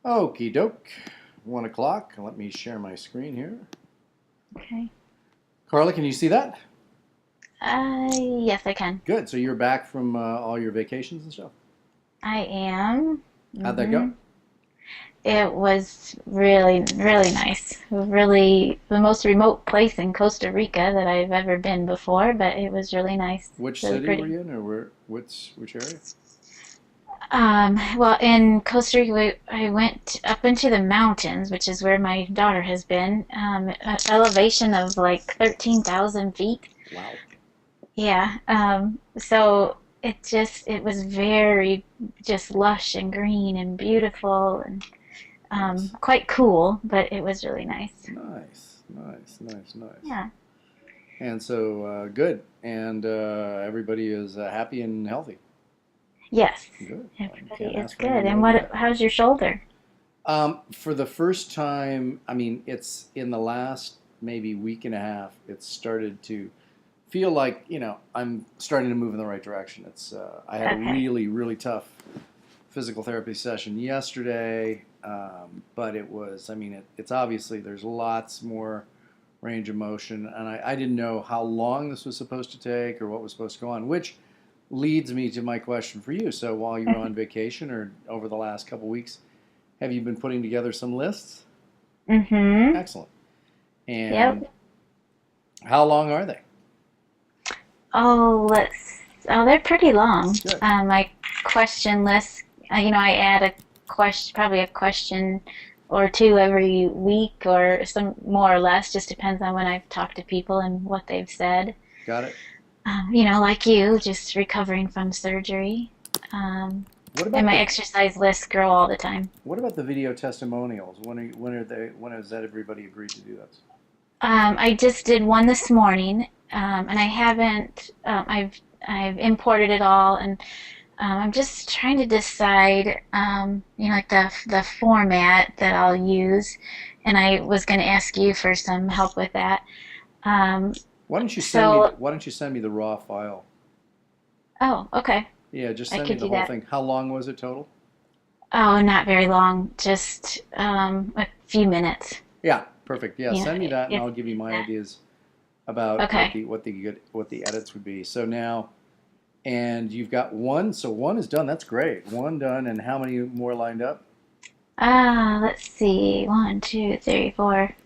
Okie doke. 1 o'clock. Let me share my screen here. Okay. Carla, can you see that? Yes, I can. Good. So you're back from all your vacations and stuff. I am. How'd that go? It was really, really nice. Really, the most remote place in Costa Rica that I've ever been before, but it was really nice, Which really city were pretty. you in, or which area? Well, in Costa Rica, I went up into the mountains, which is where my daughter has been, an elevation of like 13,000 feet. Wow. Yeah. So it was very just lush and green and beautiful and Nice. quite cool, but it was really nice. Nice. Nice. Nice. Nice. Yeah. And so good. And everybody is happy and healthy. Yes. Good. I can't Everybody is ask for any good. And more than what, that. how's your shoulder? For the first time, I mean, it's in the last maybe week and a half, it's started to feel like, I'm starting to move in the right direction. I had a Okay. really, really tough physical therapy session yesterday, but I mean, it's obviously there's lots more range of motion, and I didn't know how long this was supposed to take or what was supposed to go on, which leads me to my question for you. So while you were on vacation or over the last couple weeks, have you been putting together some lists? Mm-hmm. Excellent. And Yep. how long are they? Oh, they're pretty long. Good. My question list, I add a question, probably a question or two every week or some more or less, just depends on when I've talked to people and what they've said. Got it. Like you, just recovering from surgery. Um, What and about my the exercise lists grow all the time. what about the video testimonials? When has that everybody agreed to do that? I just did one this morning, and I haven't. I've imported it all, and I'm just trying to decide, like the format that I'll use, and I was going to ask you for some help with that. Um, so, Why don't you send me the raw file? oh, okay, Yeah, just I send me could the do whole that. thing. How long was it total? Oh, not very long, just a few minutes. Yeah, perfect. Yeah, You know, send me that and if I'll give you my that. ideas about Okay. what the edits would be. So now and you've got one, so one is done. That's great. One done, and how many more lined up? Let's see. One, two, three, four.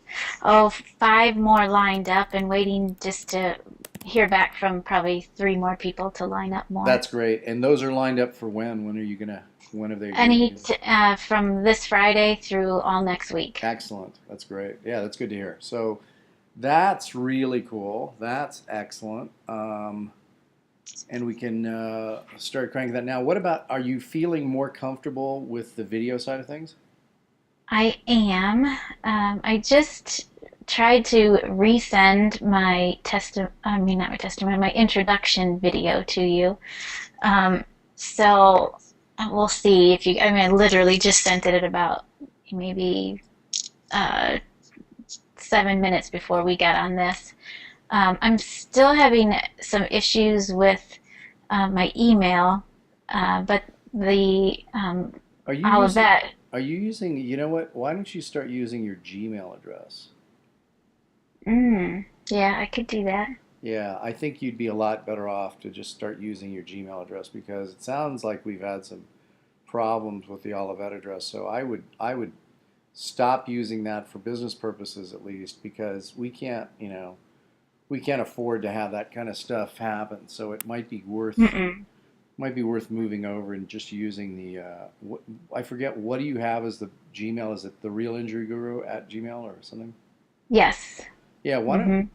Oh, five more lined up and waiting just to hear back from probably three more people to line up more. That's great. And those are lined up for when? When have they agreed to Any do that? from this Friday through all next week. Excellent. That's great. Yeah, that's good to hear. So that's really cool. That's excellent. And we can start cranking that now. What about, are you feeling more comfortable with the video side of things? I am. I just tried to resend my I mean, not my testimony, my introduction video to you. Um, so we'll see if you, I mean, I literally just sent it at about maybe uh, 7 minutes before we got on this. I'm still having some issues with my email, but the Are you using, Olivet. you know what? Why don't you start using your Gmail address? Yeah, I could do that. Yeah, I think you'd be a lot better off to just start using your Gmail address because it sounds like we've had some problems with the Olivet address. So I would stop using that for business purposes at least because we can't afford to have that kind of stuff happen. So it Mm-mm. might be worth moving over and just using I forget, what do you have as the Gmail? Is it the Real Injury Guru at Gmail or something? Yes. Yeah, why don't Mm-hmm.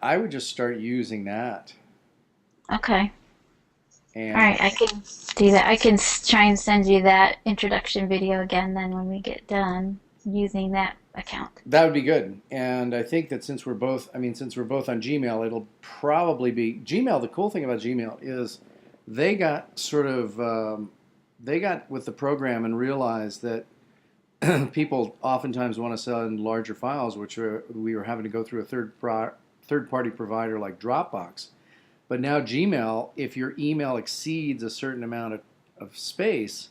I would just start using that. Okay. All And right, I can do that. I can try and send you that introduction video again then when we get done using that account. that would be good. And I think that since we're both on Gmail, it'll probably be Gmail. The cool thing about Gmail is they got they got with the program and realized that people oftentimes want to send larger files, we were having to go through a third party provider like Dropbox. But now Gmail, if your email exceeds a certain amount of space,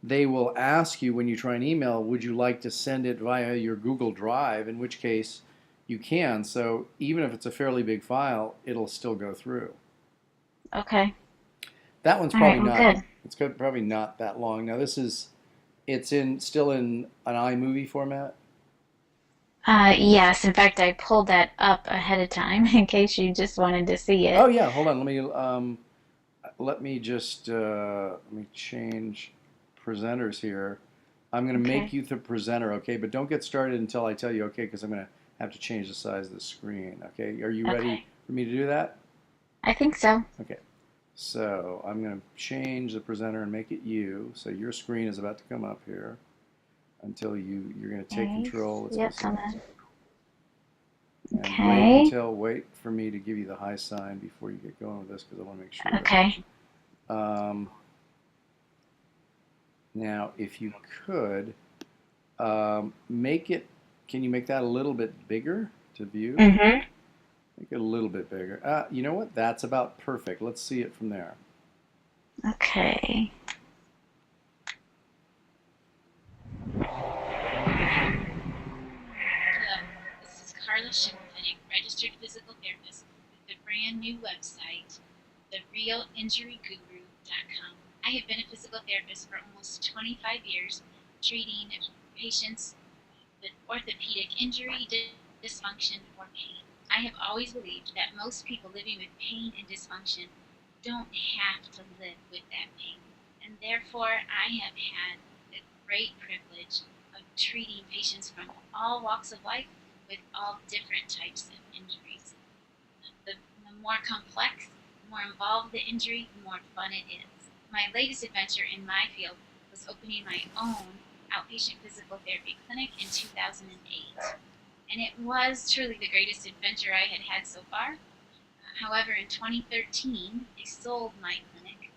they will ask you when you try an email, would you like to send it via your Google Drive? In which case, you can. So even if it's a fairly big file, it'll still go through. Okay. That one's All right. probably Well, not. good. Probably not that long. Now this is. It's in still in an iMovie format. Yes. In fact, I pulled that up ahead of time in case you just wanted to see Oh it. yeah. Hold on. Let me just let me change presenters here. I'm going to make Okay. you the presenter, okay? But don't get started until I tell you, okay? Because I'm going to have to change the size of the screen, okay? Are you ready Okay. for me to do that? I think so. Okay. So I'm going to change the presenter and make it you. So your screen is about to come up here until you're going to take Okay. control. Let's go Yep. so and Okay. wait for me to give you the high sign before you get going with this because I want to make sure. Okay. Um, Now, if you could make it, can you make that a little bit bigger to view? Mm-hmm. Make it a little bit bigger. You know what? That's about perfect. Let's see it from there. Okay. Hello, this is Carla Schimmelpenning, registered physical therapist with the brand new website, therealinjuryguru.com. I have been a physical therapist for almost 25 years, treating patients with orthopedic injury, dysfunction, or pain. I have always believed that most people living with pain and dysfunction don't have to live with that pain, and therefore I have had the great privilege of treating patients from all walks of life with all different types of injuries. The more complex, the more involved the injury, the more fun it is. My latest adventure in my field was opening my own outpatient physical therapy clinic in 2008. And it was truly the greatest adventure I had had so far. However, in 2013, they sold my clinic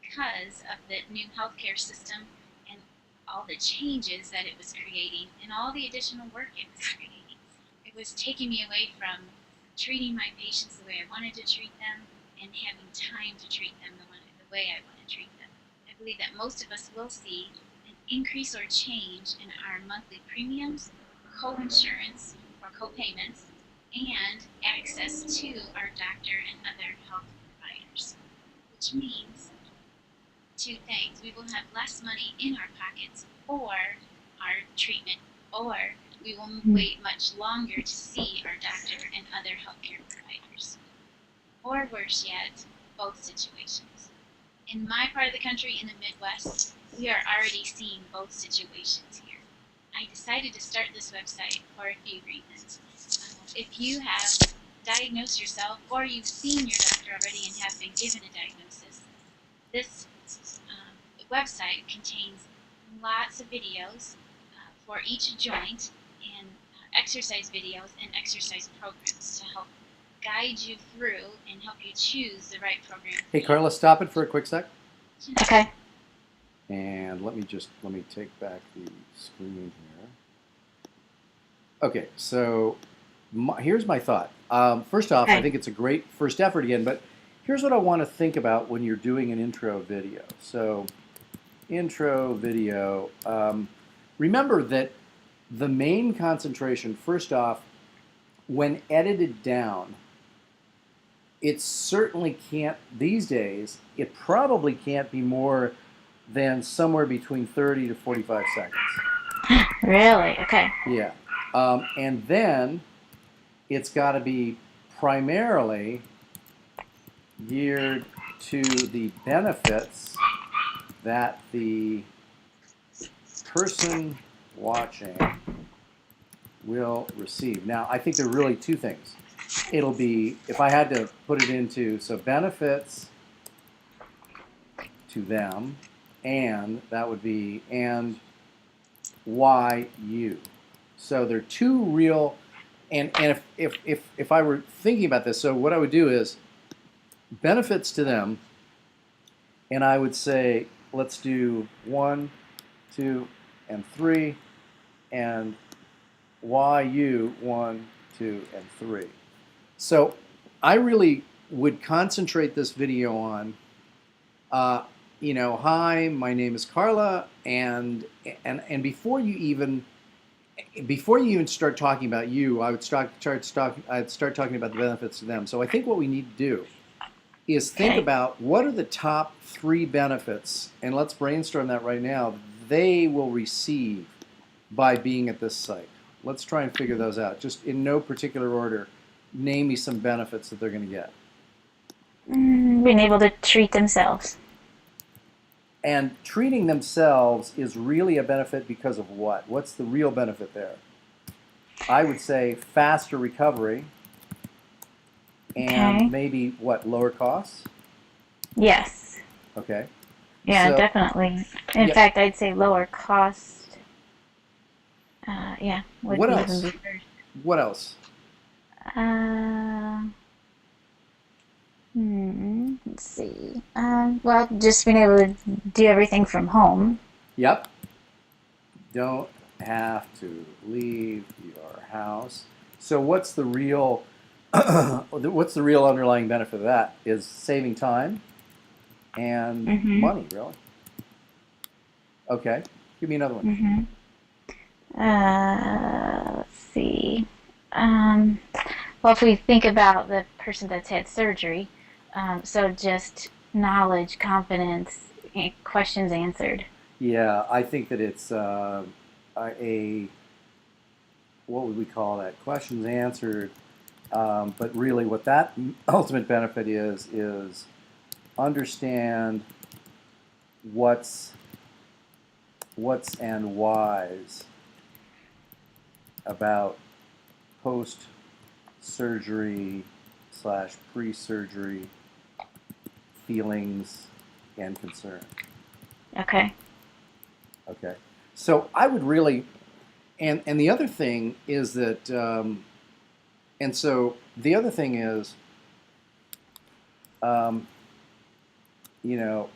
because of the new healthcare system and all the changes that it was creating and all the additional work it was creating. It was taking me away from treating my patients the way I wanted to treat them and having time to treat them the way I want to treat them. I believe that most of us will see an increase or change in our monthly premiums, co-insurance or co-payments, and access to our doctor and other health providers, which means two things. We will have less money in our pockets for our treatment, or we will wait much longer to see our doctor and other healthcare providers. Or worse yet, both situations. In my part of the country, in the Midwest, we are already seeing both situations here. I decided to start this website for a few reasons. If you have diagnosed yourself or you've seen your doctor already and have been given a diagnosis, this website contains lots of videos for each joint and exercise videos and exercise programs to help guide you through and help you choose the right program. Hey, Carla, stop it for a quick sec. Okay. And let me take back the screen here. Okay, so here's my thought. First off, I Okay. think it's a great first effort again, but here's what I want to think about when you're doing an intro video. So, intro video. Remember that the main concentration, first off, when edited down, it certainly can't, these days, it probably can't be more than somewhere between 30 to 45 seconds. Really? Okay. Yeah. And then it's got to be primarily geared to the benefits that the person watching will receive. Now, I think there are really two things. It'll be, if I had to put it into, so benefits to them, and that would be, and why you. So there are two real, and if I were thinking about this, so what I would do is benefits to them, and I would say, let's do 1, 2, and 3, and why you 1, 2, and 3. So I really would concentrate this video on hi, my name is Carla, and before you even start talking about you, I'd start talking about the benefits to them. So I think what we need to do is think Okay. about what are the top 3 benefits, and let's brainstorm that right now. They will receive by being at this site. Let's try and figure those out. Just in no particular order, name me some benefits that they're going to get. Being able to treat themselves. And treating themselves is really a benefit because of what? What's the real benefit there? I would say faster recovery and Okay. maybe what, lower costs? Yes. Okay. Yeah, So, definitely. In yeah, fact, I'd say lower cost. Yeah, would what be even else? be first. What else? Uh, let's see. Well, just being able to do everything from home. Yep. Don't have to leave your house. So what's the real underlying benefit of that is saving time and Mm-hmm. money, really. Okay. Give me another one. Mm-hmm. Let's see. Um, well, if we think about the person that's had surgery, so just knowledge, confidence, questions answered. Yeah, I think that it's a what would we call that? Questions answered. But really, what that ultimate benefit is understand what's and whys about post surgery slash pre surgery feelings and concerns. Okay. Okay, so I would really, and the other thing is that, and so the other thing is, um, you know,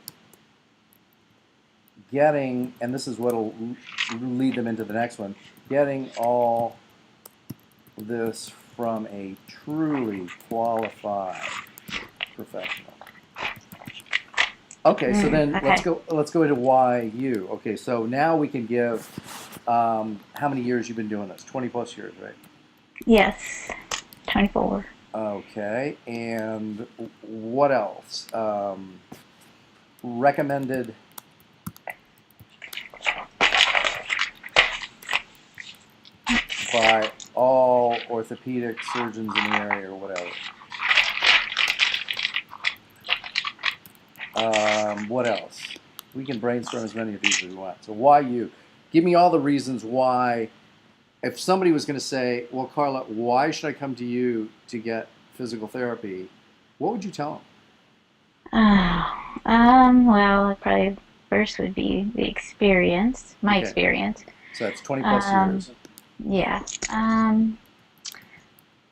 getting, and this is what'll lead them into the next one, getting all this from a truly qualified professional. Okay, so then Okay. let's go into why you. Okay, so now we can give how many years you've been doing this? 20 plus years, right? Yes. 24. Okay, and what else? Recommended by all orthopedic surgeons in the area or whatever. What else? We can brainstorm as many of these as we want. So why you? Give me all the reasons why. If somebody was going to say, "Well, Carla, why should I come to you to get physical therapy?" What would you tell them? Well, probably first would be the experience, my Okay, experience. so that's 20 plus Um, years. yeah.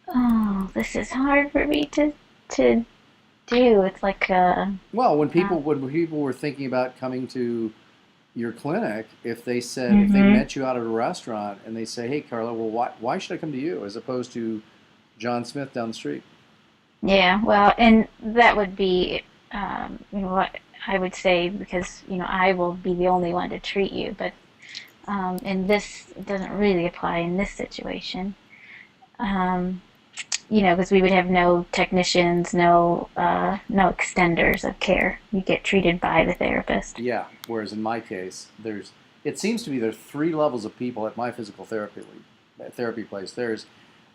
Oh, this is hard for me to do. It's like Well, uh, when people were thinking about coming to your clinic, if they hmm met you out at a restaurant and they say, "Hey, Carla, well, why should I come to you as opposed to John Smith down the street?" Yeah, well, and that would be, what I would say because, I will be the only one to treat you, but and this doesn't really apply in this situation. Um, because we would have no technicians, no extenders of care. You get treated by the therapist. Yeah. Whereas in my case, it seems to me there's 3 levels of people at my therapy place. There's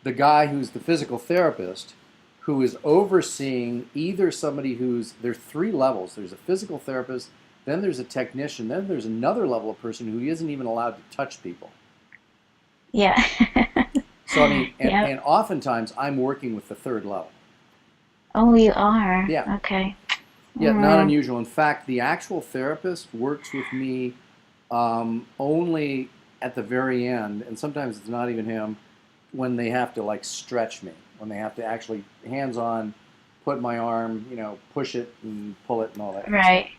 the guy who's the physical therapist who is overseeing either somebody there's 3 levels. There's a physical therapist, then there's a technician, then there's another level of person who isn't even allowed to touch people. Yeah. So I mean, Yeah. and oftentimes I'm working with the 3rd level. Oh, you are. Yeah, Okay. yeah, not Mm, unusual. In fact, the actual therapist works with me only at the very end, and sometimes it's not even him when they have to like stretch me, when they have to actually hands on put my arm, push it and pull it and all that kind of stuff. right.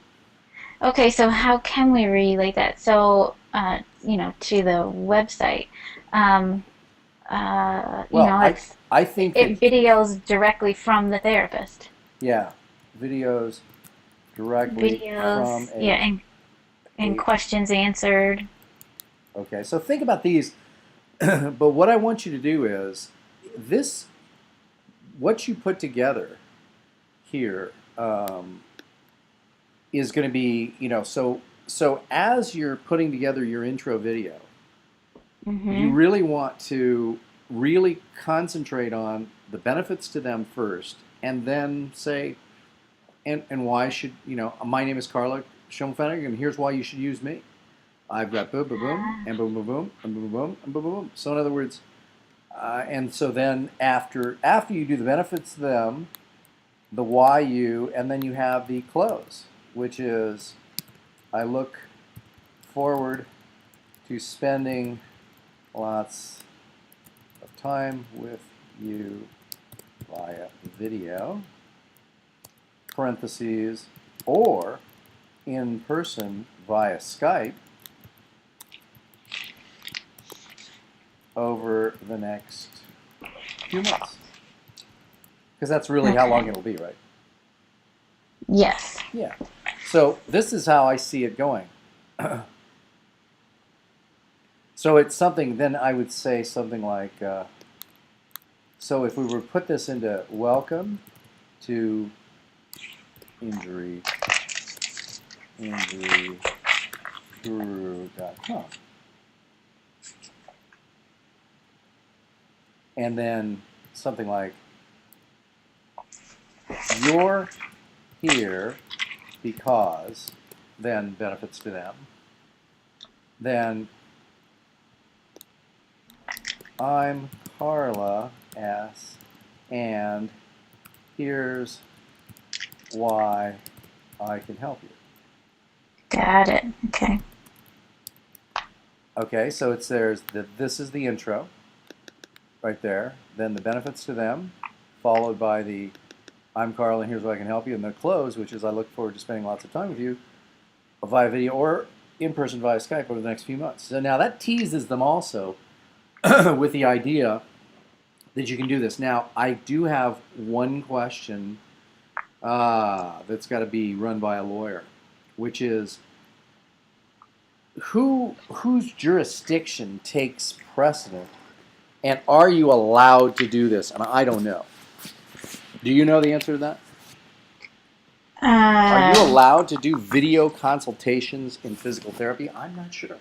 Okay, so how can we relate that? So, to the website. Um, Well, I think that it videos directly from the therapist. yeah, videos directly from videos, yeah, and a questions answered. okay. So think about these. But what I want you to do is this, what you put together here is going to be, so as you're putting together your intro video, you really want to really concentrate on the benefits to them first, and then say, and why should, my name is Carla Schoenfenig, and here's why you should use me. I've got boom, boom, boom, and boom, boom, boom, and boom, boom, boom, and boom, boom, boom. So in other words, and so then after you do the benefits to them, the why you, and then you have the close, which is, I look forward to spending lots of time with you via video, parentheses, or in person via Skype over the next few months. Because that's really how long it'll be, right? Yes. Yeah. So this is how I see it going. So it's something, then I would say something like, so if we were to put this into welcome to injuryguru.com. And then something like, you're here because, then benefits to them. Then I'm Carla S. and here's why I can help you. Got it. Okay. Okay, so this is the intro right there. Then the benefits to them, followed by the I'm Carl and here's why I can help you, and the close, which is I look forward to spending lots of time with you via video or in person via Skype over the next few months. So now that teases them also with the idea that you can do this. Now, I do have one question that's got to be run by a lawyer, which is whose jurisdiction takes precedent, and are you allowed to do this? And I don't know. Do you know the answer to that? Are you allowed to do video consultations in physical therapy? I'm not sure.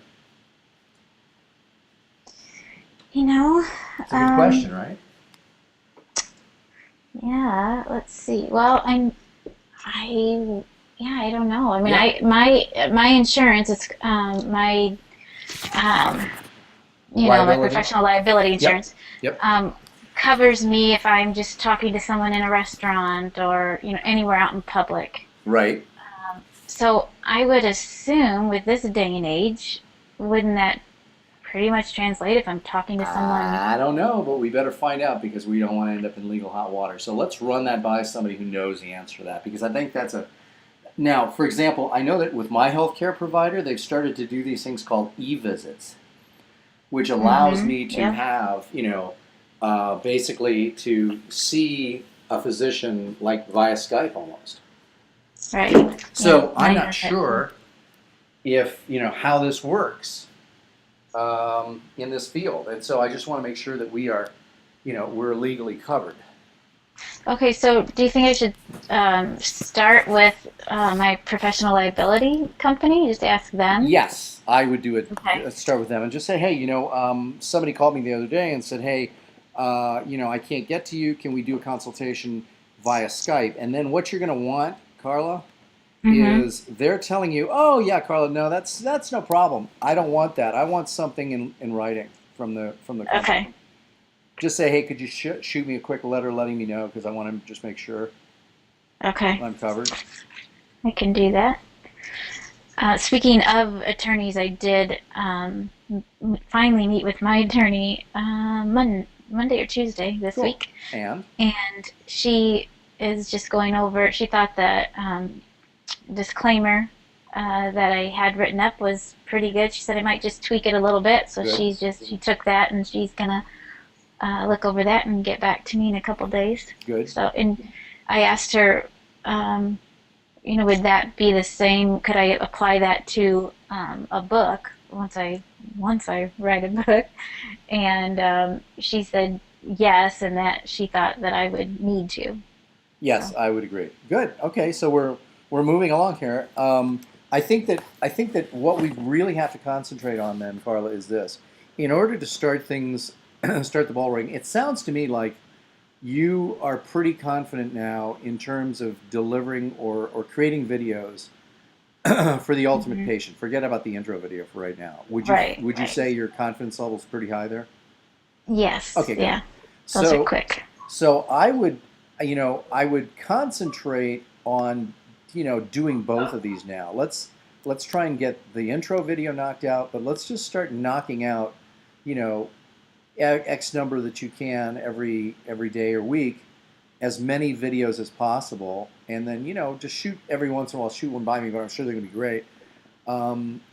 It's a good question, right? Yeah, let's see. Well, I don't know. I mean, Yeah. my insurance is my my Liability. professional liability insurance Yep. covers me if I'm just talking to someone in a restaurant or anywhere out in public. Right. So I would assume with this day and age, wouldn't that pretty much translate if I'm talking to someone? I don't know, but we better find out because we don't want to end up in legal hot water. So let's run that by somebody who knows the answer to that, because I think that's a... Now, for example, I know that with my healthcare provider, they've started to do these things called e-visits, which allows me to have, basically to see a physician like via Skype almost. Right. So Yeah, I'm mine not has it. sure if, how this works in this field. And so I just want to make sure that we are, we're legally covered. Okay, so do you think I should start with my professional liability company? Just ask them? Yes, I would do it. Okay. Start with them and just say, hey, somebody called me the other day and said, hey, I can't get to you. Can we do a consultation via Skype? And then what you're going to want, Carla, is they're telling you, oh yeah, Carla, no, that's no problem. I don't want that. I want something in writing from the company. Okay. Just say, hey, could you shoot me a quick letter letting me know, because I want to just make sure Okay. I'm covered. I can do that. Speaking of attorneys, I did finally meet with my attorney Monday or Tuesday this Cool. week. And And she is just going over, she thought that disclaimer that I had written up was pretty good. She said I might just tweak it a little bit. So Good. she took that and she's going to look over that and get back to me in a couple days. good. So, and I asked her, would that be the same? Could I apply that to a book once I write a book? And she said yes, and that she thought that I would need to. Yes, So, I would agree. Good. Okay, so we're moving along here. I think that what we really have to concentrate on then, Carla, is this. In order to start things, start the ball rolling. It sounds to me like you are pretty confident now in terms of delivering or creating videos for the ultimate hmm patient. Forget about the intro video for right now. right, Would you right. say your confidence level is pretty high there? Yes, Okay, good. yeah. Those are So quick. so I would concentrate on, doing both of these now. Let's try and get the intro video knocked out, but let's just start knocking out, you know, X number that you can every day or week, as many videos as possible, and then just shoot every once in a while. Shoot one by me, but I'm sure they're going to be great.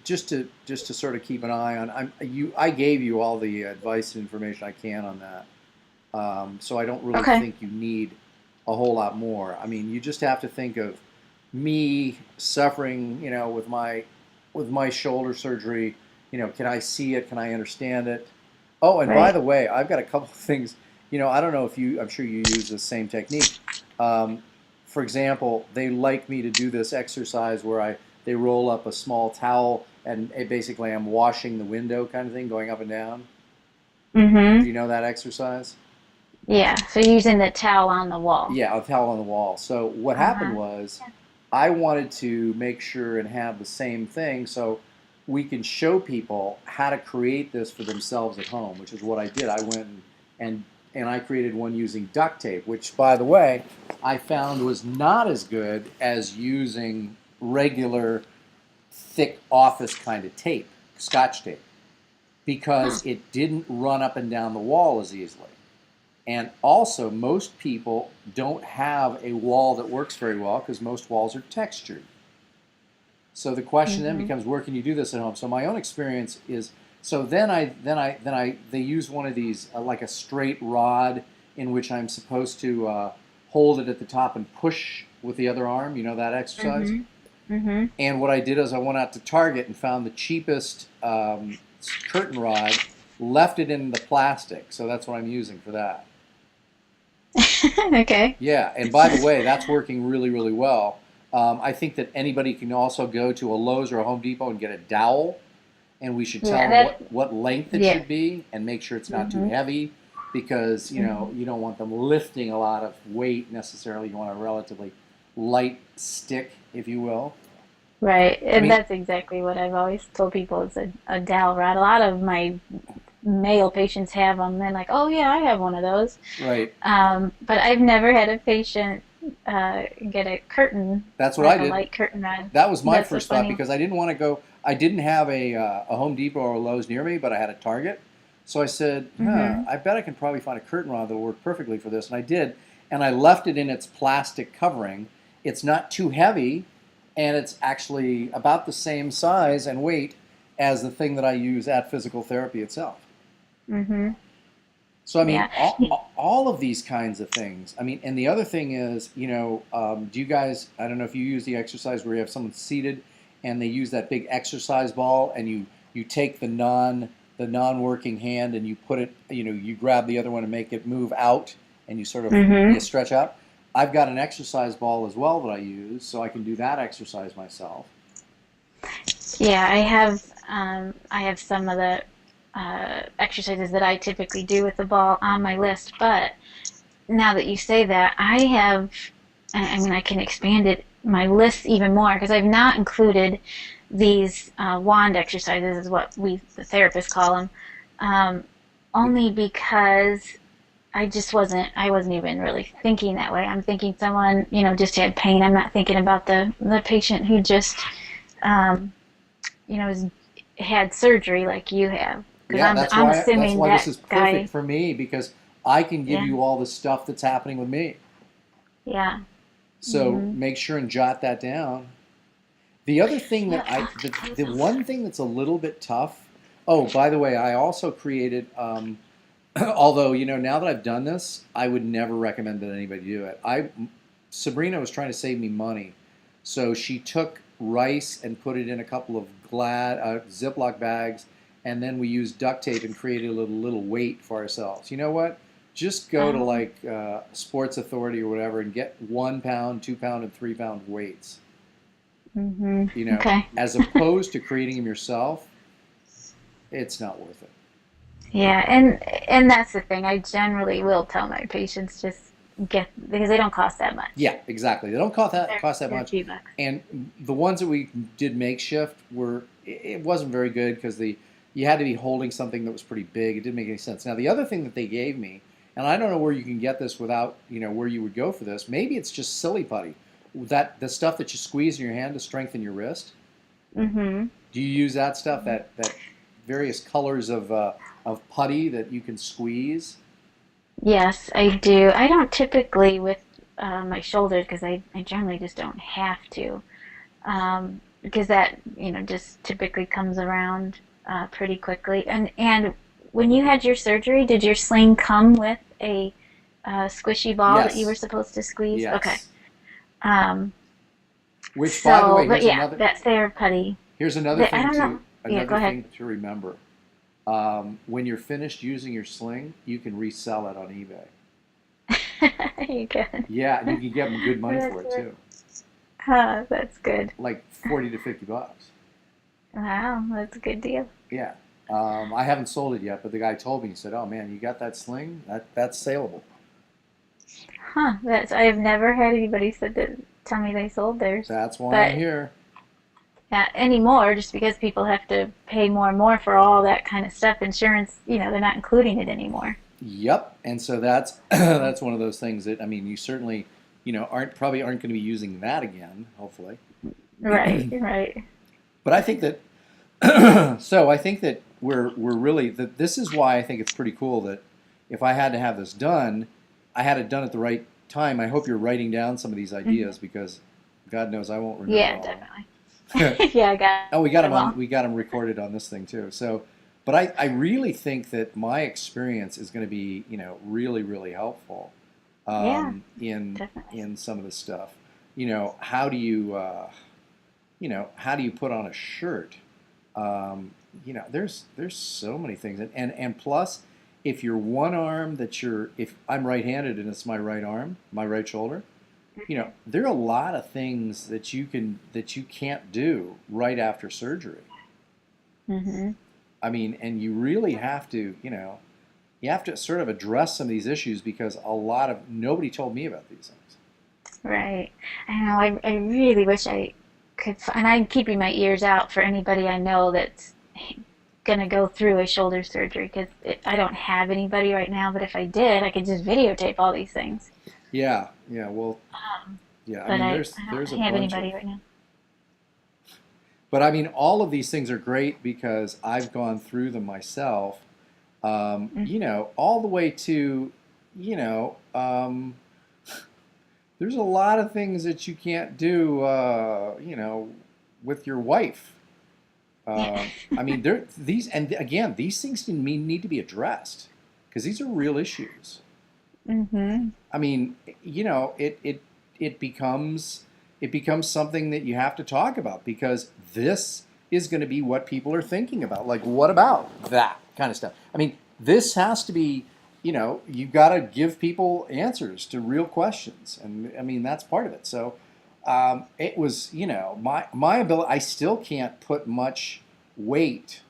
Just to sort of keep an eye on. I gave you all the advice and information I can on that. So I don't really Okay. think you need a whole lot more. I mean, you just have to think of me suffering, with my shoulder surgery. Can I see it? Can I understand it? Oh, and by Right. the way, I've got a couple of things. I don't know if I'm sure you use the same technique. Um, for example, they like me to do this exercise where they roll up a small towel and basically I'm washing the window kind of thing, going up and down. Do Mm-hmm. you know that exercise? Yeah. So using the towel on the wall. Yeah, a towel on the wall. So what happened Uh-huh. was, I wanted to make sure and have the same thing, so we can show people how to create this for themselves at home, which is what I did. I went and and I created one using duct tape, which, by the way, I found was not as good as using regular thick office kind of tape, Scotch tape, Huh. because it didn't run up and down the wall as easily. And also, most people don't have a wall that works very well because most walls are textured. So the question then Mm-hmm. becomes, where can you do this at home? So my own experience is, so then they use one of these, like a straight rod in which I'm supposed to hold it at the top and push with the other arm. You know that exercise. Mm-hmm. Mm-hmm. And what I did is I went out to Target and found the cheapest curtain rod, left it in the plastic. So that's what I'm using for that. Okay. Yeah, and by the way, that's working really, really well. I think that anybody can also go to a Lowe's or a Home Depot and get a dowel, and we should tell Yeah, them that what length it yeah. should be and make sure it's not too Mm-hmm. heavy, because Mm-hmm. you don't want them lifting a lot of weight necessarily. You want a relatively light stick, if you will. Right. I And mean, that's exactly what I've always told people is a dowel rod. A lot of my male patients have them. They're like, oh yeah, I have one of those. right. But I've never had a patient get a curtain, That's what I like a did. light curtain rod. That was my That's so first thought funny. because I didn't want to go. I didn't have a Home Depot or a Lowe's near me, but I had a Target. So I said, Mm-hmm. I bet I can probably find a curtain rod that will work perfectly for this. And I did. And I left it in its plastic covering. It's not too heavy, and it's actually about the same size and weight as the thing that I use at physical therapy itself. Mm-hmm. So I mean, Yeah. all of these kinds of things. I mean, and the other thing is, do you guys? I don't know if you use the exercise where you have someone seated, and they use that big exercise ball, and you take the non working hand and you put it, you grab the other one and make it move out, and you sort of you Mm-hmm. stretch out. I've got an exercise ball as well that I use, so I can do that exercise myself. Yeah, I have some of the exercises that I typically do with the ball on my list, but now that you say that, I mean, I can expand it, my list even more because I've not included these wand exercises, is what the therapists call them, um, only because I wasn't even really thinking that way. I'm thinking someone, just had pain. I'm not thinking about the patient who just, um, has had surgery like you have. Because Yeah, I'm that's assuming why this that is perfect guy, for me, because I can give yeah, you all the stuff that's happening with me. yeah, So hmm make sure and jot that down. The other thing yeah. the one thing that's a little bit tough. Oh, by the way, I also created. Although now that I've done this, I would never recommend that anybody do it. Sabrina was trying to save me money, So she took rice and put it in a couple of Ziploc bags, and then we used duct tape and created a little weight for ourselves. You know what? Just go to like Sports Authority or whatever and get 1 pound, 2 pound, and 3 pound weights. Mm-hmm. You know, Okay. as opposed to creating them yourself, it's not worth it. Yeah, and that's the thing. I generally will tell my patients just get because they don't cost that much. Yeah, exactly. They don't cost that They're a much. few bucks. And the ones that we did makeshift it wasn't very good because you had to be holding something that was pretty big. It didn't make any sense. Now the other thing that they gave me, and I don't know where you can get this without where you would go for this. Maybe it's just silly putty, that the stuff that you squeeze in your hand to strengthen your wrist. Mm-hmm. Do you use that stuff? That various colors of putty that you can squeeze? Yes, I do. I don't typically with my shoulders because I generally just don't have to. Because that just typically comes around pretty quickly. And when you had your surgery, did your sling come with a squishy ball that you were Yes. supposed to squeeze? Yes. Okay. Um, Which, by the way, but yeah, that's their putty. here's another I thing don't know. Yeah, another go ahead. thing to remember. When you're finished using your sling, you can resell it on eBay. You can. Yeah, and you can get them good money for it That's too, That's good. like 40 to 50 bucks. Wow, that's a good deal. Yeah. I haven't sold it yet, but the guy told me, he said, "Oh man, you got that sling? That's saleable." Huh, I've never had anybody tell me they sold theirs. That's why But I'm here. anymore, just because people have to pay more and more for all that kind of stuff, insurance, they're not including it anymore. Yep. And so that's that's one of those things that you certainly aren't going to be using that again, hopefully. Right, right. But I think that so I think that we're really that this is why I think it's pretty cool that if I had to have this done, I had it done at the right time. I hope you're writing down some of these ideas because God knows I won't remember Yeah, all of them. definitely. Yeah, I got Oh, we got them them all. we got them recorded on this thing too. So, but I really think that my experience is going to be really really helpful Yeah, in definitely. some of this stuff. How do you how do you put on a shirt? There's so many things, and plus, if you're one arm if I'm right-handed and it's my right arm, my right shoulder, there are a lot of things that you can't do right after surgery. Hmm. I mean, and you really have to, you have to sort of address some of these issues because nobody told me about these things. Right. I know. I really wish I could, and I'm keeping my ears out for anybody I know that's gonna go through a shoulder surgery because I don't have anybody right now. But if I did, I could just videotape all these things. Yeah, well, yeah. I But mean, I there's a don't have bunch anybody of, right now. but I mean, all of these things are great because I've gone through them myself. All the way to, there's a lot of things that you can't do, with your wife. Yeah. I mean, these things need to be addressed because these are real issues. Hmm. I mean, it becomes something that you have to talk about because this is going to be what people are thinking about. Like, what about that kind of stuff? I mean, this has to be, you've got to give people answers to real questions, and I mean that's part of it. So it was, my ability. I still can't put much weight.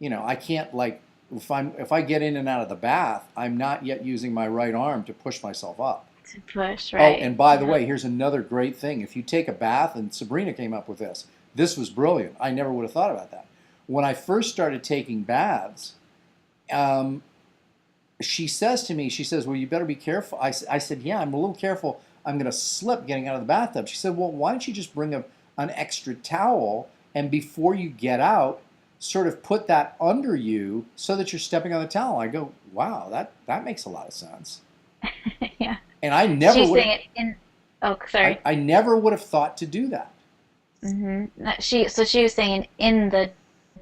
I can't like if I get in and out of the bath, I'm not yet using my right arm to push myself up. To push, Oh, right? and by the Yeah. way, here's another great thing. If you take a bath, and Sabrina came up with this. This was brilliant. I never would have thought about that. When I first started taking baths, she says to me, well, you better be careful. I said, yeah, I'm a little careful. I'm going to slip getting out of the bathtub. She said, well, why don't you just bring an extra towel and before you get out, sort of put that under you so that you're stepping on the towel. I go, wow, that makes a lot of sense. Yeah. And I never She's would saying it in. Oh, sorry. I never would have thought to do that. Hmm. She was saying in the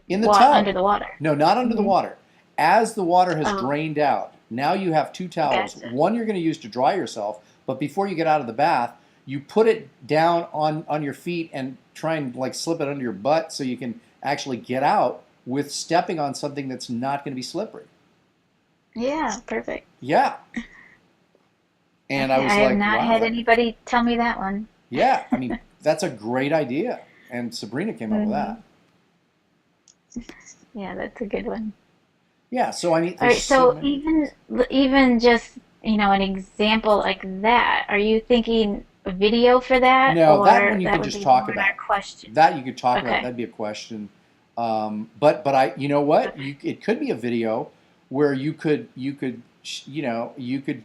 In the tub. under the water. No, not under the water. As the water has Oh. drained out, now you have two towels. Gotcha. One you're going to use to dry yourself, but before you get out of the bath, you put it down on your feet and try and like slip it under your butt so you can actually get out with stepping on something that's not going to be slippery. Yeah, perfect. Yeah. And I Okay, was I have like, not wow, had anybody tell me that one. yeah, I mean, that's a great idea. And Sabrina came up with Hmm. that. Yeah, that's a good one. Yeah, so I mean, All there's right, so so many. even just, an example like that, are you thinking a video for that, No, that or one you that could would just be talk more in our about. question? That you could talk about. Okay. That'd be a question. But I, you know what? Okay. It could be a video where you could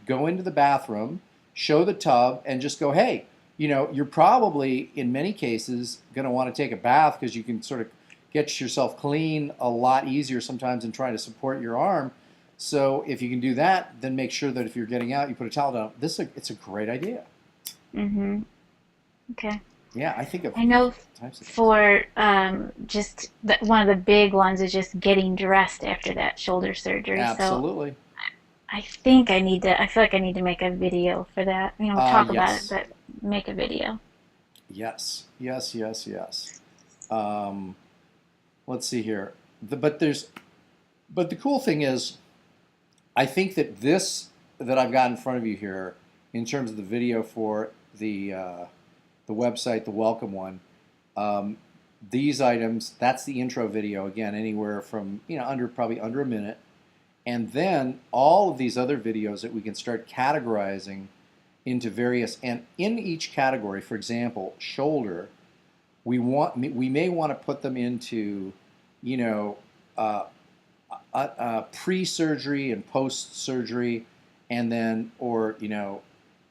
go into the bathroom, show the tub, and just go, hey, you're probably in many cases going to want to take a bath because you can sort of get yourself clean a lot easier sometimes than trying to support your arm. So if you can do that, then make sure that if you're getting out, you put a towel down. It's a great idea. Mm-hmm. Okay. Yeah, I think of I know types of things. for just one of the big ones is just getting dressed after that shoulder surgery. So Absolutely. I feel like I need to make a video for that. Talk about it, Yes. but make a video. Yes. Yes. Yes. Yes. Um, let's see here. But the cool thing is, I think that this that I've got in front of you here, in terms of the video for the website, the welcome one, um, these items, that's the intro video. Again, anywhere from probably under a minute, and then all of these other videos that we can start categorizing into various, and in each category, for example, shoulder, we may want to put them into, you know, uh, pre-surgery and post-surgery, and then or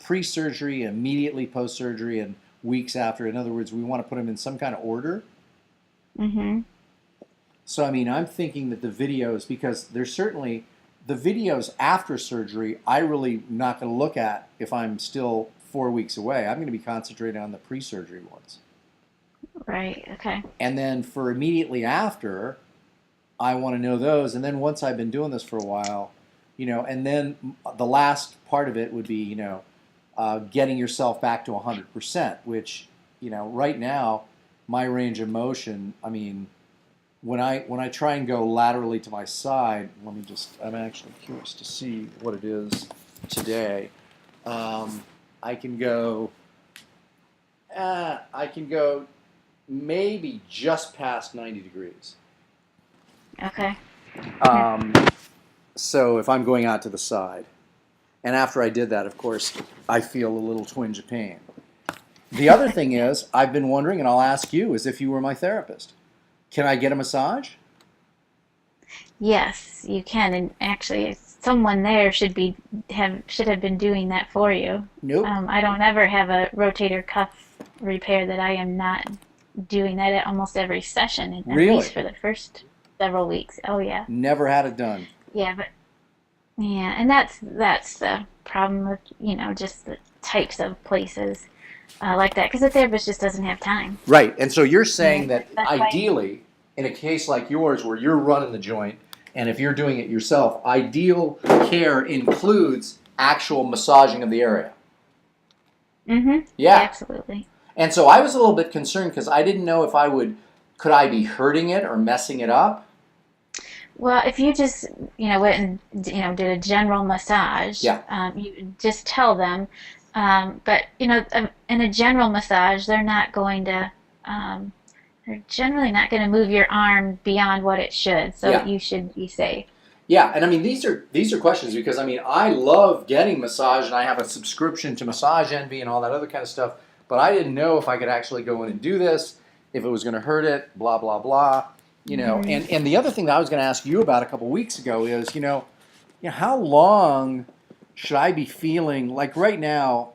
pre-surgery, immediately post-surgery, and weeks after. In other words, we want to put them in some kind of order. Mm-hmm. So I mean, I'm thinking that the videos, because there's certainly the videos after surgery, I really not going to look at if I'm still 4 weeks away. I'm going to be concentrating on the pre-surgery ones. Right. Okay. And then for immediately after, I want to know those. And then once I've been doing this for a while, and then the last part of it would be, getting yourself back to 100%, which, right now, my range of motion, I mean, when I try and go laterally to my side, I'm actually curious to see what it is today. I can go, I can go maybe just past 90 degrees. Okay. Um, so if I'm going out to the side, and after I did that, of course, I feel a little twinge of pain. The other thing is, I've been wondering, and I'll ask you, as if you were my therapist, can I get a massage? Yes, you can, and actually, someone there should have been doing that for you. Nope. I don't ever have a rotator cuff repair that I am not doing that at almost every session, at least Really? for the first several weeks. Oh yeah, Never had it done. yeah, but yeah, and that's the problem with just the types of places like that because the therapist just doesn't have time. Right. And so you're saying And that that's why. ideally, in a case like yours where you're running the joint, and if you're doing it yourself, ideal care includes actual massaging of the area. Mm-hmm. Yeah. Absolutely. And so I was a little bit concerned because I didn't know if could I be hurting it or messing it up? Well, if you just, went and, did a general massage, Yeah. you just tell them. But, in a general massage, they're generally not going to move your arm beyond what it should. So Yeah. you should be safe. Yeah, and I mean these are questions because I mean I love getting massage and I have a subscription to Massage Envy and all that other kind of stuff, but I didn't know if I could actually go in and do this, if it was going to hurt it, blah blah blah, Hmm. And the other thing that I was going to ask you about a couple weeks ago is how long should I be feeling like right now?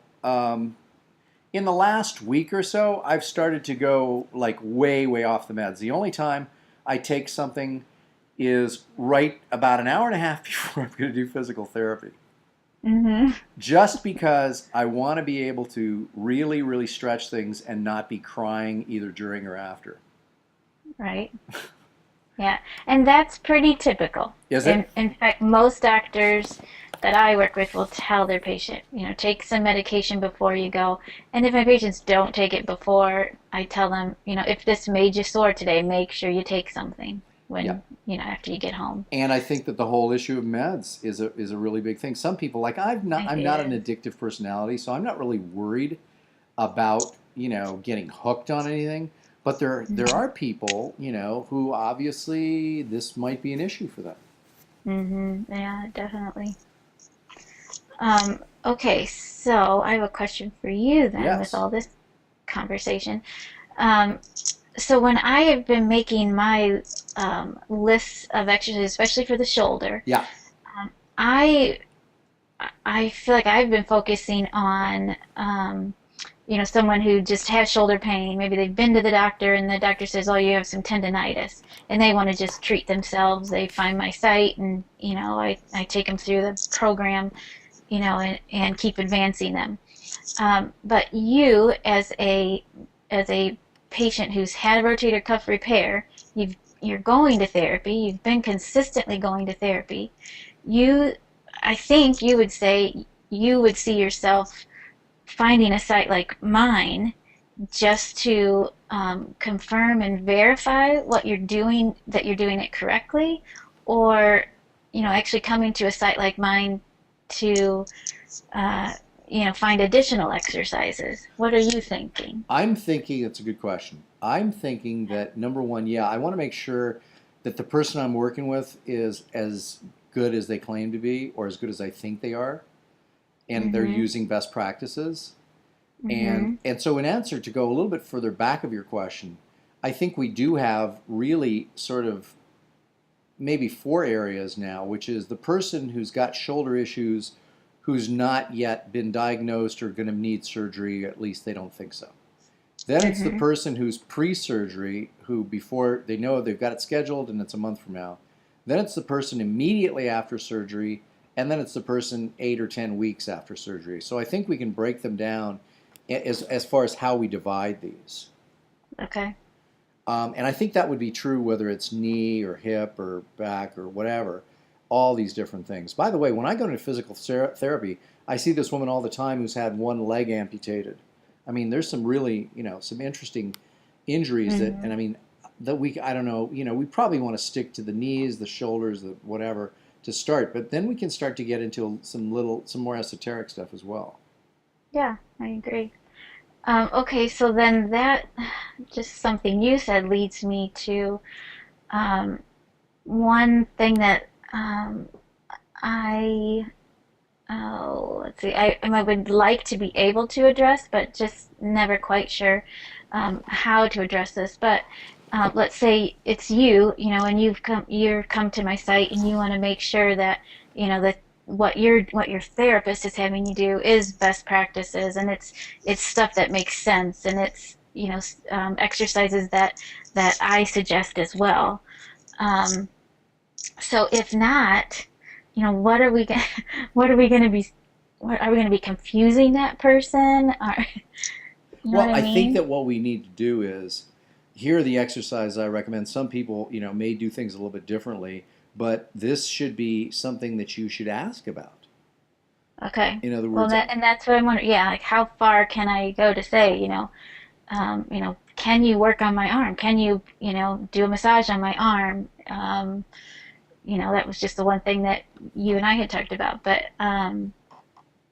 In the last week or so, I've started to go like way off the meds. The only time I take something is right about an hour and a half before I'm going to do physical therapy. Hmm. Just because I want to be able to really stretch things and not be crying either during or after. Right. Yeah. And that's pretty typical. Is In, it? in fact, most doctors that I work with will tell their patient, take some medication before you go. And if my patients don't take it before, I tell them, if this made you sore today, make sure you take something Yeah. when, after you get home. And I think that the whole issue of meds is a really big thing. Some people, like I'm not an It addictive personality, so I'm not really worried about getting hooked on anything. But there are people who obviously this might be an issue for them. Yeah, definitely. Okay, so I have a question for you then with Yes. all this conversation. Um, so when I have been making my lists of exercises, especially for the shoulder, Yeah. I I feel like I've been focusing on someone who just has shoulder pain. Maybe they've been to the doctor and the doctor says, "Oh, you have some tendonitis," and they want to just treat themselves. They find my site and I take them through the program, and keep advancing them. But you, as a patient who's had a rotator cuff repair, you're going to therapy. You've been consistently going to therapy. You, I think you would say you would see yourself finding a site like mine just to confirm and verify what you're doing, that you're doing it correctly, or actually coming to a site like mine to uh, find additional exercises. What are you thinking? I'm thinking it's a good question. I'm thinking that number one, yeah, I want to make sure that the person I'm working with is as good as they claim to be or as good as I think they are, and they're Mm-hmm. using best practices. Mm-hmm. And so in answer to go a little bit further back of your question, I think we do have really sort of maybe four areas now, which is the person who's got shoulder issues who's not yet been diagnosed or going to need surgery, at least they don't think so. Then it's the Mm-hmm. person who's pre-surgery, who before they know they've got it scheduled and it's a month from now. Then it's the person immediately after surgery, and then it's the person 8 or 10 weeks after surgery. So I think we can break them down as far as how we divide these. Okay. And I think that would be true whether it's knee or hip or back or whatever, all these different things. By the way, when I go into physical therapy, I see this woman all the time who's had one leg amputated. I mean, there's some really, some interesting injuries that, Mm-hmm. and I mean, that I don't know, we probably want to stick to the knees, the shoulders, the whatever to start, but then we can start to get into some more esoteric stuff as well. Yeah, I agree. Okay, so then that just something you said leads me to um, one thing that I let's see, I would like to be able to address, but just never quite sure how to address this. But let's say it's and you're come to my site, and you want to make sure that that what your therapist is having you do is best practices, and it's stuff that makes sense, and it's exercises that I suggest as well. Um, so if not, what are we going what are we going to be what are we going to be confusing that person, or you know what Well, I I think mean? that what we need to do is here are the exercises I recommend. Some people, may do things a little bit differently, but this should be something that you should ask about. Okay. In other Well, words, that's what I'm wondering. Yeah, like how far can I go to say, can you work on my arm? Can you, do a massage on my arm? That was just the one thing that you and I had talked about. But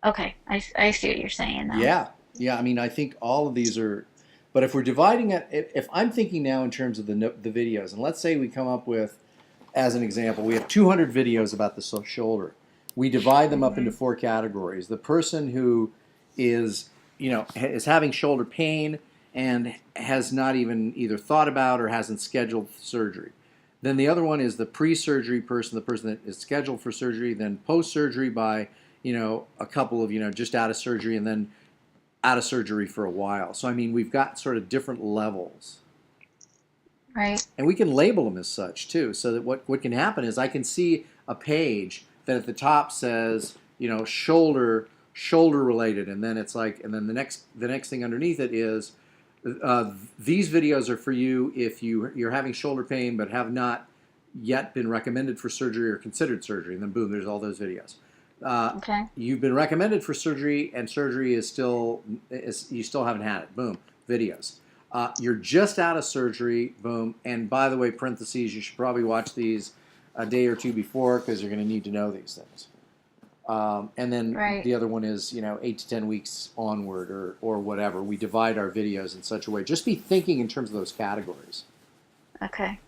okay, I see what you're saying now. yeah, yeah. I mean, I think all of these are, but if we're dividing it, if I'm thinking now in terms of the videos, and let's say we come up with, as an example, we have 200 videos about the shoulder. We divide them up into Hmm. four categories. The person who is, is having shoulder pain and has not even either thought about or hasn't scheduled surgery. Then the other one is the pre-surgery person, the person that is scheduled for surgery, then post-surgery by, a couple of, just out of surgery and then out of surgery for a while. So, I mean, we've got sort of different levels. Right. And we can label them as such too, so that what can happen is I can see a page that at the top says, shoulder related, and then it's like, and then the next thing underneath it is, these videos are for you if you're having shoulder pain but have not yet been recommended for surgery or considered surgery, and then boom, there's all those videos. Okay. You've been recommended for surgery, and surgery is still you still haven't had it. Boom, videos. You're just out of surgery. Boom. And by the way, parentheses, you should probably watch these a day or two before because you're going to need to know these things. And then Right. the other one is 8 to 10 weeks onward or whatever. We divide our videos in such a way. Just be thinking in terms of those categories. Okay.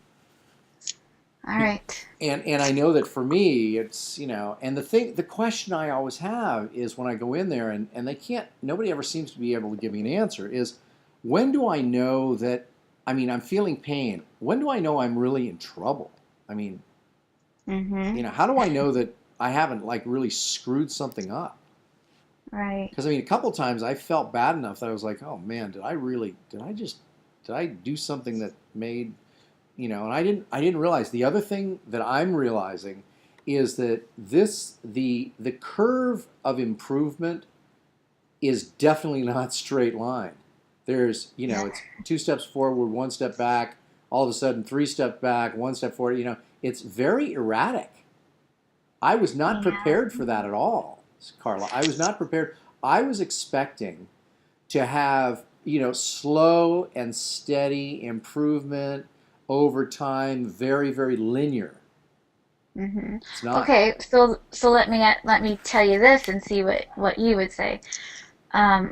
All right. And I know that for me, it's, and the question I always have is when I go in there and nobody ever seems to be able to give me an answer is, when do I know that, I'm feeling pain. When do I know I'm really in trouble? Mm-hmm. How do I know that I haven't like really screwed something up? Right. Because a couple times I felt bad enough that I was like, oh man, did I do something that made, and I didn't realize. The other thing that I'm realizing is that the curve of improvement is definitely not straight line. There's, it's 2 steps forward, 1 step back, all of a sudden 3 steps back, 1 step forward, it's very erratic. I was not Yeah. prepared for that at all, Carla. I was not prepared. I was expecting to have, slow and steady improvement over time, very, very linear. Mm-hmm. It's not. Okay, so let me tell you this and see what you would say.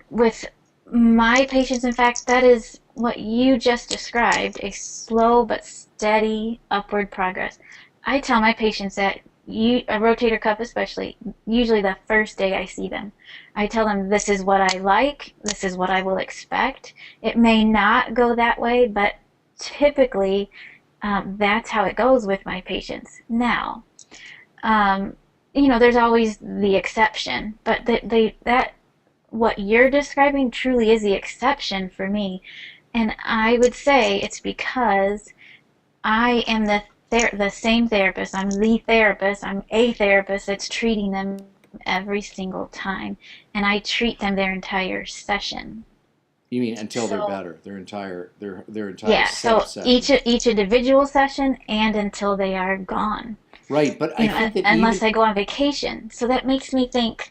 With my patients, in fact, that is what you just described, a slow but steady upward progress. I tell my patients that a rotator cuff especially, usually the first day I see them, I tell them this is what I like, this is what I will expect. It may not go that way, but typically that's how it goes with my patients. Now, um, there's always the exception, but that what you're describing truly is the exception for me. And I would say it's because I am the same therapist. I'm the therapist. I'm a therapist that's treating them every single time, and I treat them their entire session. You mean until they're So better? Their entire yeah, set so of sessions. each individual session and until they are gone. Right, but I think that Unless even I go on vacation. So that makes me think,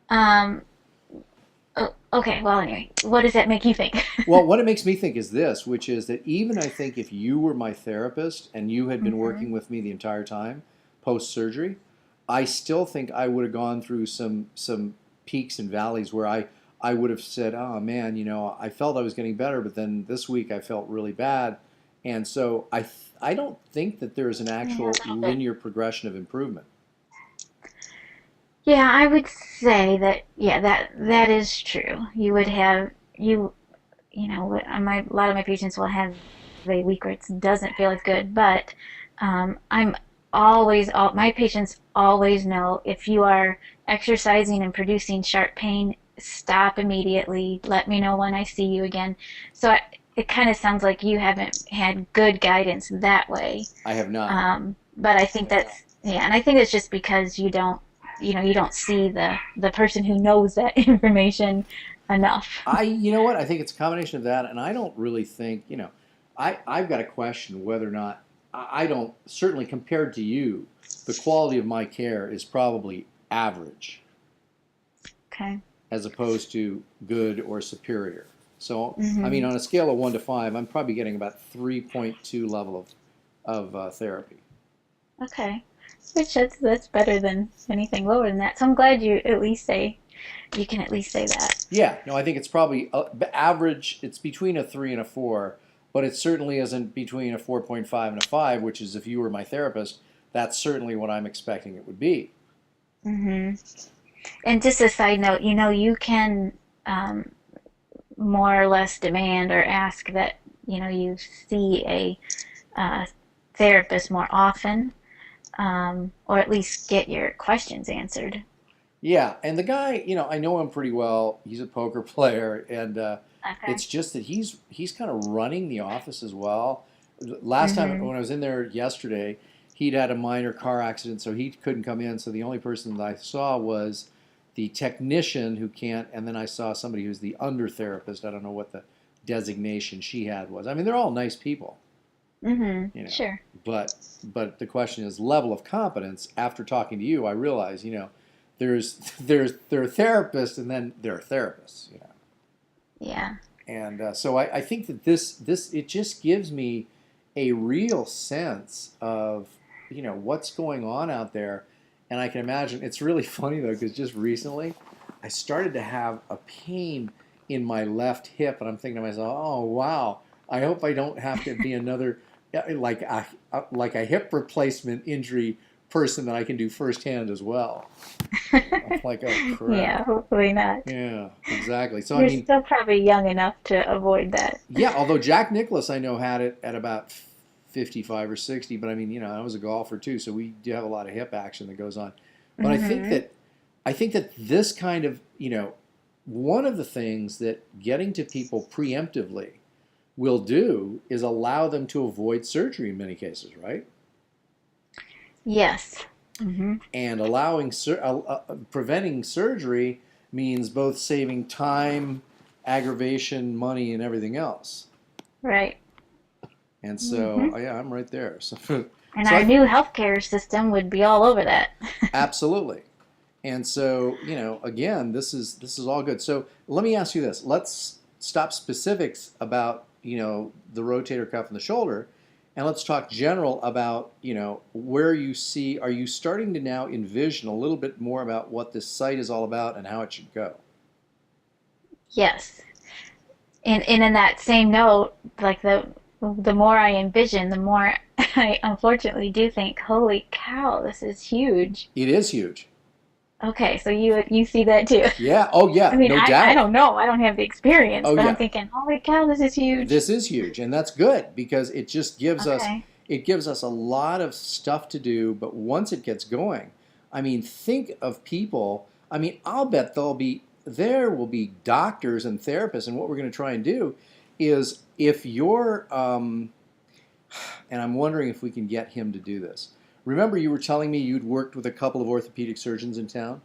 um, oh, okay, well, anyway, what does that make you think? well, what it makes me think is this, which is that even I think if you were my therapist and you had been Hmm. working with me the entire time post surgery, I still think I would have gone through some peaks and valleys where I would have said, "Oh man, I felt I was getting better, but then this week I felt really bad," and so I don't think that there is an Yeah, a actual little bit. linear progression of improvement. Yeah, I would say that, yeah, that is true. You would have, a lot of my patients will have a week where it doesn't feel as good, but I'm my patients always know if you are exercising and producing sharp pain, stop immediately. Let me know when I see you again. So it kind of sounds like you haven't had good guidance that way. I have not. But I think that's, yeah, and I think it's just because you don't see the person who knows that information enough. You know what? I think it's a combination of that, and I don't really think, I've got to question whether or not, I don't, certainly compared to you, the quality of my care is probably average Okay. as opposed to good or superior. So, Mhm. on a scale of 1 to 5, I'm probably getting about 3.2 level of therapy. Okay. Which that's better than anything lower than that. So I'm glad you can at least say that. Yeah, no, I think it's probably average. It's between a 3 and a 4, but it certainly isn't between a 4.5 and a 5, which is if you were my therapist, that's certainly what I'm expecting it would be. Mhm. And just a side note, you can um, more or less demand or ask that you see a therapist more often, or at least get your questions answered. Yeah, and the guy, I know him pretty well. He's a poker player, and Okay. it's just that he's kind of running the office as well. Last time Mhm. when I was in there yesterday, he'd had a minor car accident, so he couldn't come in. So the only person that I saw was the technician who can't, and then I saw somebody who's the under therapist. I don't know what the designation she had was. They're all nice people, Mhm. you know. Sure. But the question is level of competence. After talking to you, I realize, there are therapists, and then there are therapists, you know. Yeah. And so I think that this it just gives me a real sense of what's going on out there, and I can imagine it's really funny though because just recently I started to have a pain in my left hip, and I'm thinking to myself, oh wow, I hope I don't have to be another like a hip replacement injury person that I can do firsthand as well. I'm like, oh Yeah, crap. hopefully not. Yeah, exactly. So I You're mean, still probably young enough to avoid that. yeah, although Jack Nicklaus I know had it at about 55 or 60, but I mean, I was a golfer too, so we do have a lot of hip action that goes on. But Hmm. I think that this kind of, one of the things that getting to people preemptively will do is allow them to avoid surgery in many cases, right? Yes. Hmm. And preventing surgery means both saving time, aggravation, money, and everything else. Right. And so, Hmm. yeah, I'm right there. So, And so our I new healthcare system would be all over that. absolutely. And so, again, this is all good. So let me ask you this. Let's stop specifics about, the rotator cuff and the shoulder, and let's talk general about, where you see, are you starting to now envision a little bit more about what this site is all about and how it should go? Yes. And in that same note, like the more I envision, the more I unfortunately do think, holy cow, this is huge. It is huge. Okay, so you see that too. Yeah. Oh, I yeah. mean, No I doubt. don't know. I don't have the experience, Oh, but I'm yeah. thinking, holy cow, this is huge. This is huge, and that's good because it just Okay. gives us a lot of stuff to do. But once it gets going, I mean, think of people. I mean, I'll bet there will be doctors and therapists, and what we're going to try and do is if you're and I'm wondering if we can get him to do this. Remember, you were telling me you'd worked with a couple of orthopedic surgeons in town.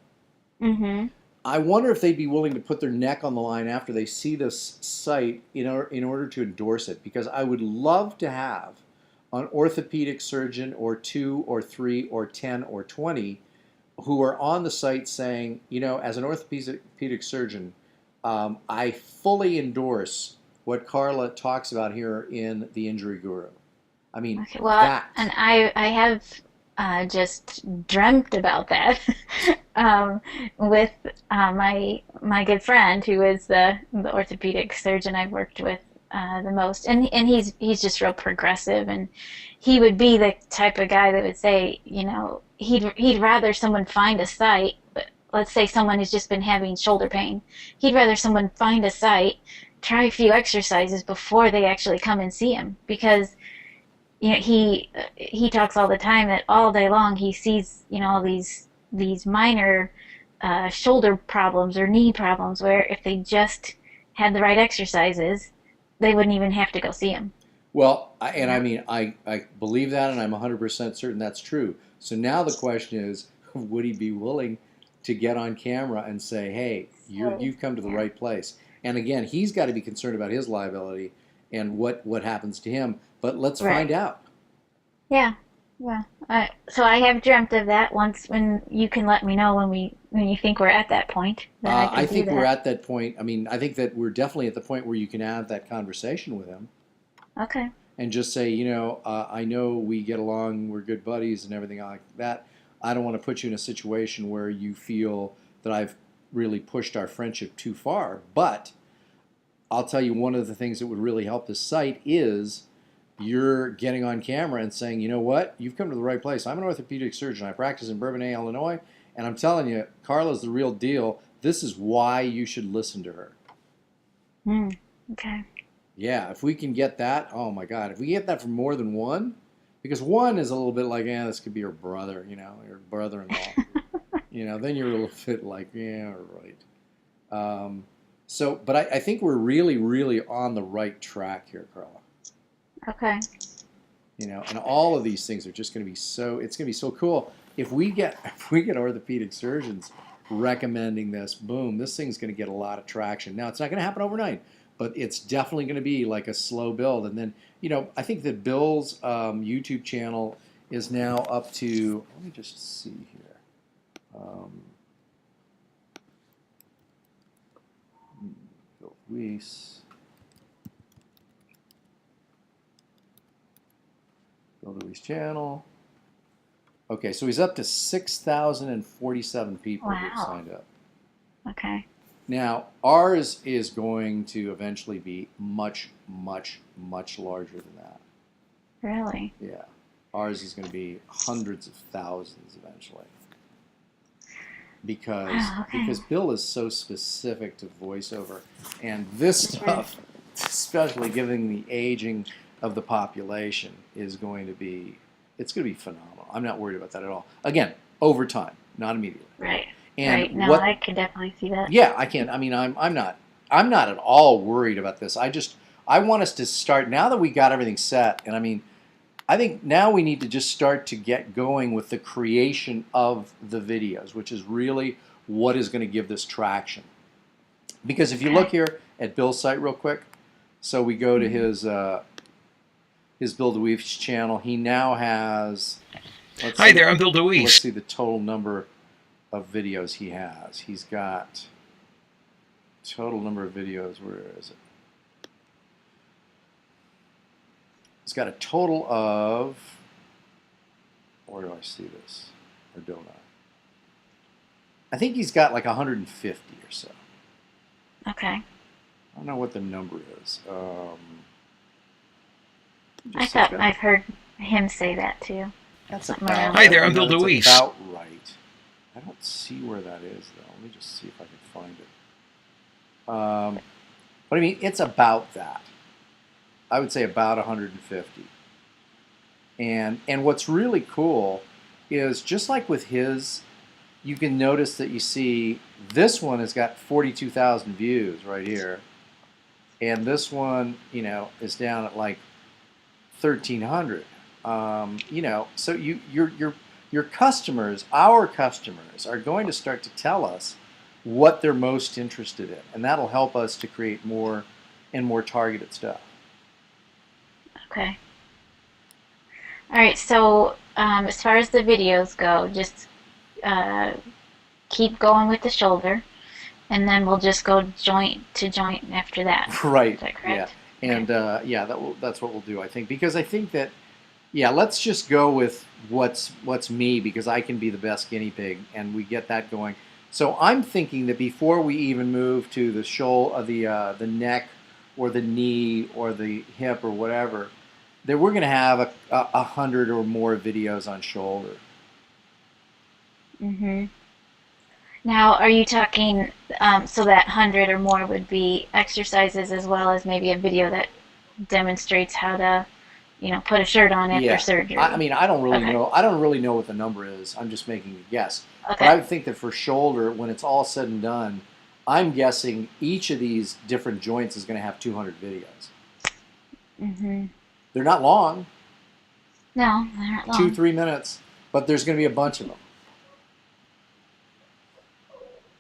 Mm-hmm. I wonder if they'd be willing to put their neck on the line after they see this site in order to endorse it, because I would love to have an orthopedic surgeon or two or three or 10 or 20 who are on the site saying, as an orthopedic surgeon, I fully endorse what Carla talks about here in The Injury Guru. I mean, Okay, well, that. and I have just dreamt about that um, with my good friend who is the orthopedic surgeon I've worked with the most, and he's just real progressive, and he would be the type of guy that would say, he'd rather someone find a site. Let's say someone has just been having shoulder pain. He'd rather someone find a site, try a few exercises before they actually come and see him, because he talks all the time that all day long he sees all these minor shoulder problems or knee problems where if they just had the right exercises, they wouldn't even have to go see him. Well, You and I know. mean, I believe that, and I'm 100% certain that's true. So now the question is, would he be willing to get on camera and say, "Hey, So you've come to the yeah, right place"? And again, he's got to be concerned about his liability and what happens to him. But let's right. find out. Yeah, yeah. So I have dreamt of that once. When you can let me know when you think we're at that point, then I I can do think we're that. at that point. I mean, I think that we're definitely at the point where you can have that conversation with him Okay. and just say, I know we get along, we're good buddies and everything like that. I don't want to put you in a situation where you feel that I've really pushed our friendship too far. But I'll tell you, one of the things that would really help this site is you're getting on camera and saying, you know what, you've come to the right place. I'm an orthopedic surgeon. I practice in Bourbonnais, Illinois, and I'm telling you, Carla's the real deal. This is why you should listen to her. Hmm. Okay. Yeah, if we can get that, oh my God, if we get that from more than one, because one is a little bit like, this could be your brother, your brother-in-law, then you're a little bit like, yeah, right. Um, but I think we're really, really on the right track here, Carla. Okay. And all of these things are just going to be it's going to be so cool. If we get if we get orthopedic surgeons recommending this, boom, this thing's going to get a lot of traction. Now, it's not going to happen overnight, but it's definitely going to be like a slow build. And then, I think that Bill's YouTube channel is now up to, let me just see here. Um, Luis. Bill DeWeese channel. Okay, so he's up to 6,047 people who've Wow. signed up. Okay. Now, ours is going to eventually be much, much, much larger than that. Really? Yeah. Ours is going to be hundreds of thousands eventually. Because Wow, okay. because Bill is so specific to voiceover, and this stuff, especially given the aging of the population, is going to be phenomenal. I'm not worried about that at all. Again, over time, not immediately. Right. And Right. No, what I could definitely see that. yeah, I can. I mean, I'm not at all worried about this. I want us to start now that we got everything set. And I mean, I think now we need to just start to get going with the creation of the videos, which is really what is going to give this traction. Because if you look here at Bill's site real quick, so we go to his Bill DeWeese channel. He now has. Hi there, I'm Bill Let's DeWeese. see the total number of videos he has. He's got total number of videos. Where is it? He's got a total of. Where do I see this? Or don't I? I think he's got like 150 or so. Okay. I don't know what the number is. I thought I've heard him say that too. That's something about. around Hi there, I'm Bill that's DeWeese. About right. I don't see where that is though. Let me just see if I can find it. But I mean, it's about that. I would say about 150. And what's really cool is just like with his, you can notice that you see this one has got 42,000 views right here, and this one, you know, is down at like 1,300. You know, so your customers, our customers, are going to start to tell us what they're most interested in, and that'll help us to create more and more targeted stuff. Okay. All right. So as far as the videos go, just keep going with the shoulder, and then we'll just go joint to joint after that. Right. Is that correct? Yeah. And yeah, that's what we'll do, I think, because I think that yeah, let's just go with what's me, because I can be the best guinea pig, and we get that going. So I'm thinking that before we even move to the shoulder, the neck, or the knee, or the hip, or whatever, that we're going to have 100 or more videos on shoulder. Mm-hmm. Now, are you talking so that 100 or more would be exercises as well as maybe a video that demonstrates how to, you know, put a shirt on after Yeah. surgery? I mean, I don't really Okay. know. I don't really know what the number is. I'm just making a guess. But Okay. I would think that for shoulder, when it's all said and done, I'm guessing each of these different joints is going to have 200 videos. Mm-hmm. They're not long, No, they're not long. 2-3 minutes, but there's going to be a bunch of them.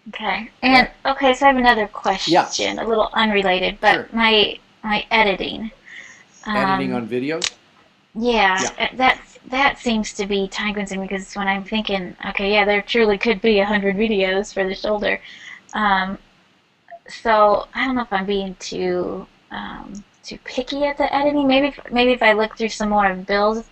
Okay. And okay, so I have another question, a little unrelated, but Sure. my editing. Editing on videos. Yeah, that seems to be time consuming because when I'm thinking, okay, yeah, there truly could be 100 videos for the shoulder. Um, so I don't know if I'm being too picky at the editing. Maybe if I look through some more of Bill's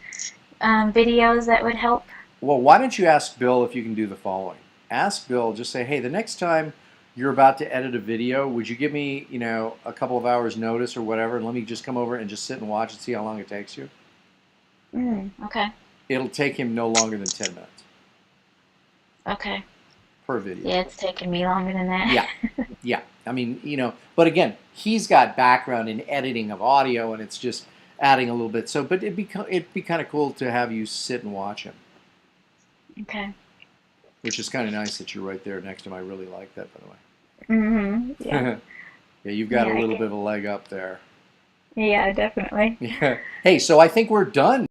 videos, that would help. Well, why don't you ask Bill if you can do the following? Ask Bill, just say, hey, the next time you're about to edit a video, would you give me, you know, a couple of hours notice or whatever, and let me just come over and just sit and watch and see how long it takes you? Okay. It'll take him no longer than 10 minutes Okay. per video. Yeah, it's taken me longer than that. Yeah, yeah. I mean, you know, but again, he's got background in editing of audio, and it's just adding a little bit. So, but it'd be kind of cool to have you sit and watch him, Okay. which is kind of nice that you're right there next to him. I really like that, by the way. Yeah. Yeah, you've got Yeah, a I little do. bit of a leg up there. Yeah, definitely. Yeah. Hey, so I think we're done.